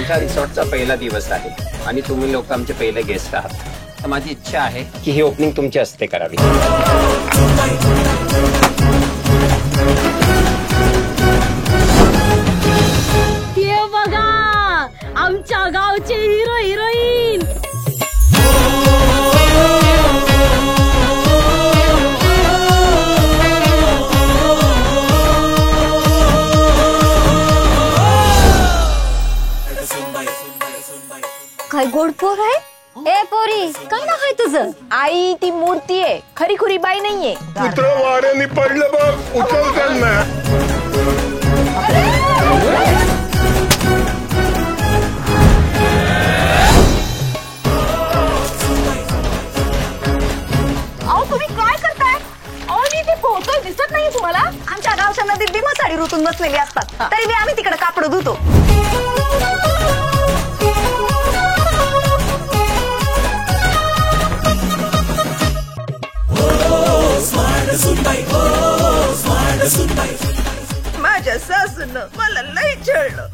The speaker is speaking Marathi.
आमच्या रिसॉर्टचा पहिला दिवस आहे आणि तुम्ही लोक आमचे पहिले गेस्ट आहात. तर माझी इच्छा आहे की ही ओपनिंग तुमच्या हस्ते करावी. हे बघा आमच्या गावचे हिरो हिरोईन. काय गोड पोर आहे. ए पोरी, काय नाव आहे तुझं? आई ती मूर्ती आहे, खरी खुरी बाई नाहीये. कुत्र वाऱ्याने पडलं बघ, उचल त्यांना. अहो तुम्ही काय करताय? अहो मी ते पोहतोय दिसत नाहीये तुम्हाला? आमच्या गावच्या नदीत भीमा साडी रुतून बसलेली असतात, तरी बी आम्ही तिकडे कापड धुतो. माझ्या सासून मला लई छळलं.